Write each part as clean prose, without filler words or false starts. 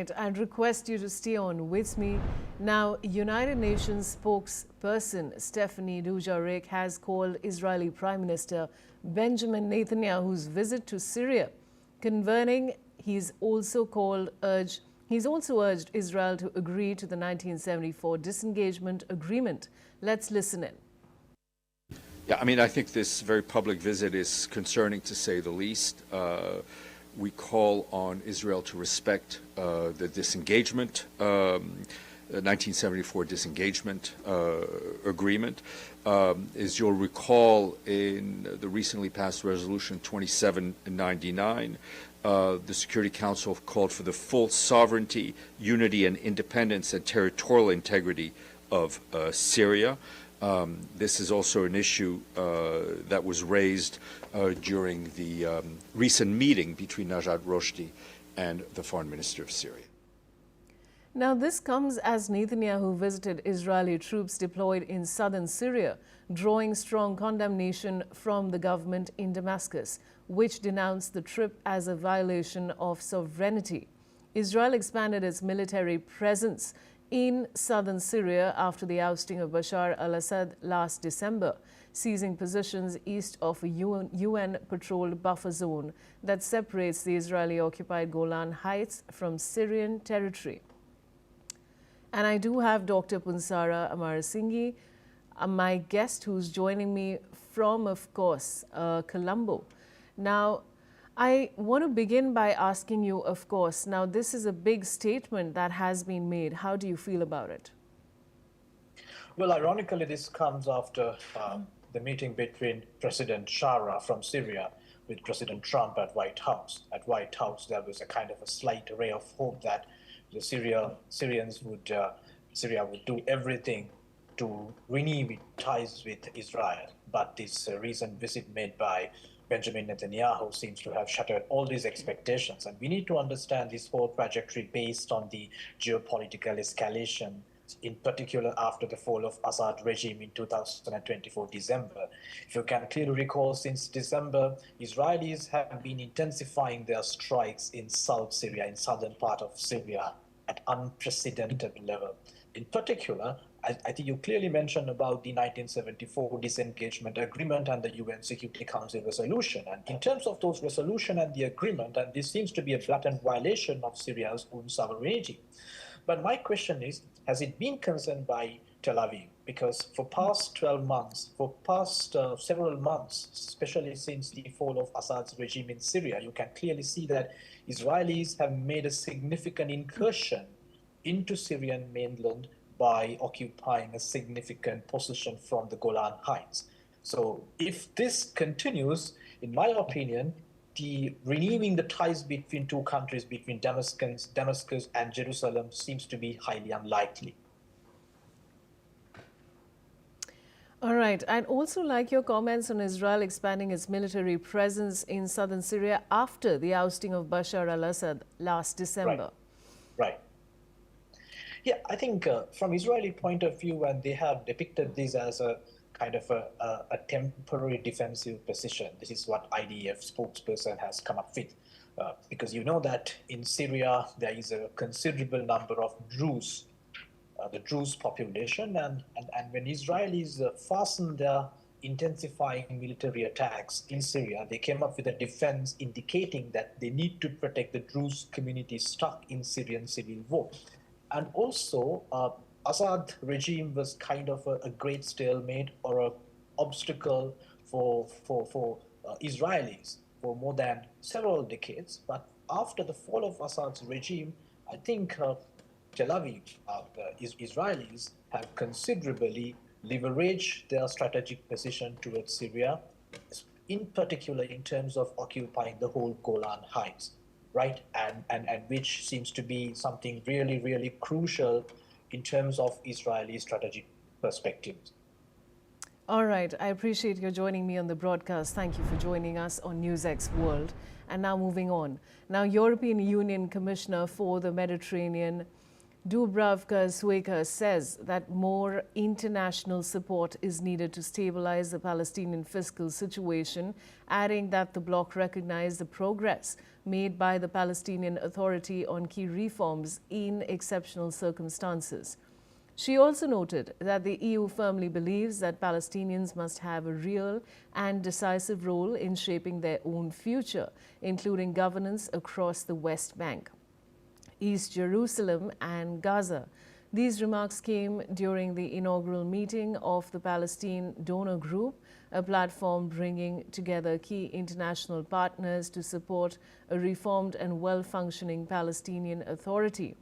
right, I'd request you to stay on with me. Now, United Nations spokesperson Stephanie Dujarric has called Israeli Prime Minister Benjamin Netanyahu's visit to Syria concerning. He's also urged Israel to agree to the 1974 disengagement agreement. Let's listen in. Yeah, I mean, I think this very public visit is concerning, to say the least. We call on Israel to respect the disengagement, 1974 disengagement agreement. As you'll recall, in the recently passed resolution 2799, the Security Council called for the full sovereignty, unity, and independence and territorial integrity of Syria. This is also an issue that was raised during the recent meeting between Najat Roshdi and the Foreign Minister of Syria. Now, this comes as Netanyahu visited Israeli troops deployed in southern Syria, drawing strong condemnation from the government in Damascus, which denounced the trip as a violation of sovereignty. Israel expanded its military presence in southern Syria after the ousting of Bashar al-Assad last December, seizing positions east of a UN-patrolled buffer zone that separates the Israeli-occupied Golan Heights from Syrian territory. And I do have Dr. Punsara Amarasinghe, my guest, who's joining me from, of course, Colombo. Now, I want to begin by asking you, of course, now this is a big statement that has been made. How do you feel about it? Well, ironically, this comes after the meeting between President Shara from Syria with President Trump at White House. At White House, there was a kind of a slight ray of hope that the Syria would do everything to renew ties with Israel. But this recent visit made by Benjamin Netanyahu seems to have shattered all these expectations. And we need to understand this whole trajectory based on the geopolitical escalation, in particular after the fall of Assad regime in 2024 December. If you can clearly recall, since December, Israelis have been intensifying their strikes in South Syria, in southern part of Syria, at unprecedented level. In particular, I think you clearly mentioned about the 1974 disengagement agreement and the UN Security Council resolution. And in terms of those resolution and the agreement, and this seems to be a blatant violation of Syria's own sovereignty. But my question is, has it been concerned by Tel Aviv? Because for past 12 months, for past several months, especially since the fall of Assad's regime in Syria, you can clearly see that Israelis have made a significant incursion into Syrian mainland by occupying a significant position from the Golan Heights. So if this continues, in my opinion, the renewing the ties between two countries, between Damascus and Jerusalem, seems to be highly unlikely. All right. I'd also like your comments on Israel expanding its military presence in southern Syria after the ousting of Bashar al-Assad last December. Right. Yeah, I think from Israeli point of view, and they have depicted this as a kind of a temporary defensive position. This is what IDF spokesperson has come up with. Because you know that in Syria, there is a considerable number of Druze, the Druze population. And when Israelis fastened their intensifying military attacks in Syria, they came up with a defense indicating that they need to protect the Druze community stuck in Syrian civil war. And also, Assad regime was kind of a great stalemate or an obstacle for Israelis for more than several decades. But after the fall of Assad's regime, I think Tel Aviv, the Israelis, have considerably leveraged their strategic position towards Syria, in particular in terms of occupying the whole Golan Heights. Right, and which seems to be something really, really crucial in terms of Israeli strategic perspectives. All right. I appreciate your joining me on the broadcast. Thank you for joining us on NewsX World. And now moving on. Now, European Union Commissioner for the Mediterranean, Dubravka Sueka says that more international support is needed to stabilize the Palestinian fiscal situation, adding that the bloc recognized the progress made by the Palestinian Authority on key reforms in exceptional circumstances. She also noted that the EU firmly believes that Palestinians must have a real and decisive role in shaping their own future, including governance across the West Bank, East Jerusalem and Gaza. These remarks came during the inaugural meeting of the Palestine Donor Group, a platform bringing together key international partners to support a reformed and well-functioning Palestinian Authority.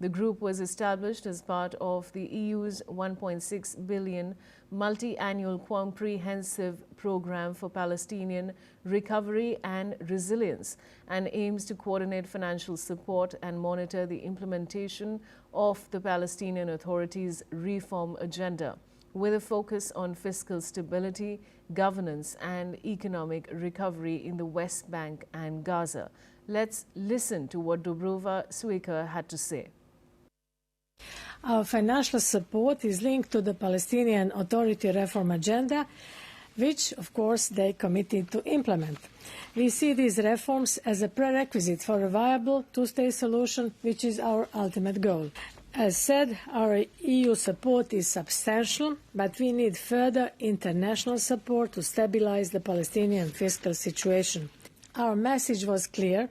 The group was established as part of the EU's $1.6 billion multi-annual comprehensive program for Palestinian recovery and resilience and aims to coordinate financial support and monitor the implementation of the Palestinian Authority's reform agenda, with a focus on fiscal stability, governance, and economic recovery in the West Bank and Gaza. Let's listen to what Dubravka Sueka had to say. Our financial support is linked to the Palestinian Authority reform agenda, which, of course, they committed to implement. We see these reforms as a prerequisite for a viable two-state solution, which is our ultimate goal. As said, our EU support is substantial, but we need further international support to stabilize the Palestinian fiscal situation. Our message was clear.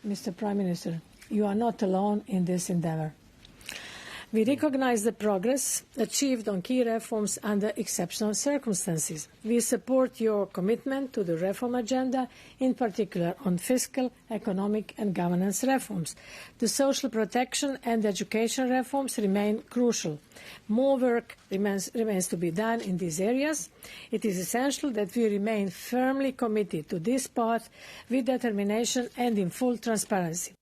Mr. Prime Minister, you are not alone in this endeavor. We recognize the progress achieved on key reforms under exceptional circumstances. We support your commitment to the reform agenda, in particular on fiscal, economic and governance reforms. The social protection and education reforms remain crucial. More work remains to be done in these areas. It is essential that we remain firmly committed to this path with determination and in full transparency.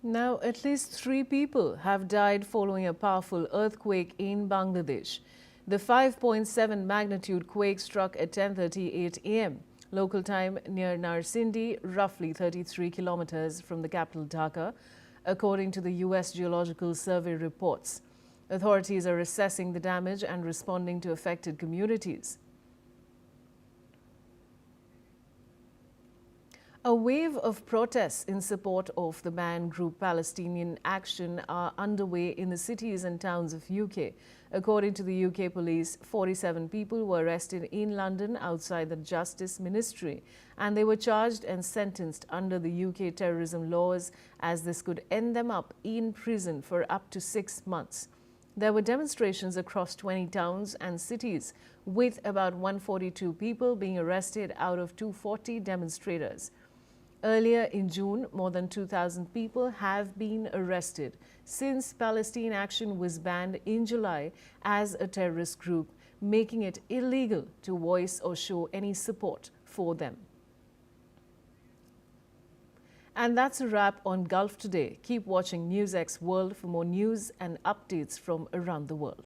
Now, at least 3 people have died following a powerful earthquake in Bangladesh. The 5.7 magnitude quake struck at 10:38 a.m. local time near Narsindi, roughly 33 kilometers from the capital Dhaka, according to the U.S. Geological Survey reports. Authorities are assessing the damage and responding to affected communities. A wave of protests in support of the banned group Palestinian Action are underway in the cities and towns of UK. According to the UK police, 47 people were arrested in London outside the Justice Ministry, and they were charged and sentenced under the UK terrorism laws, as this could end them up in prison for up to 6 months. There were demonstrations across 20 towns and cities, with about 142 people being arrested out of 240 demonstrators. Earlier in June, more than 2,000 people have been arrested since Palestine Action was banned in July as a terrorist group, making it illegal to voice or show any support for them. And that's a wrap on Gulf Today. Keep watching NewsX World for more news and updates from around the world.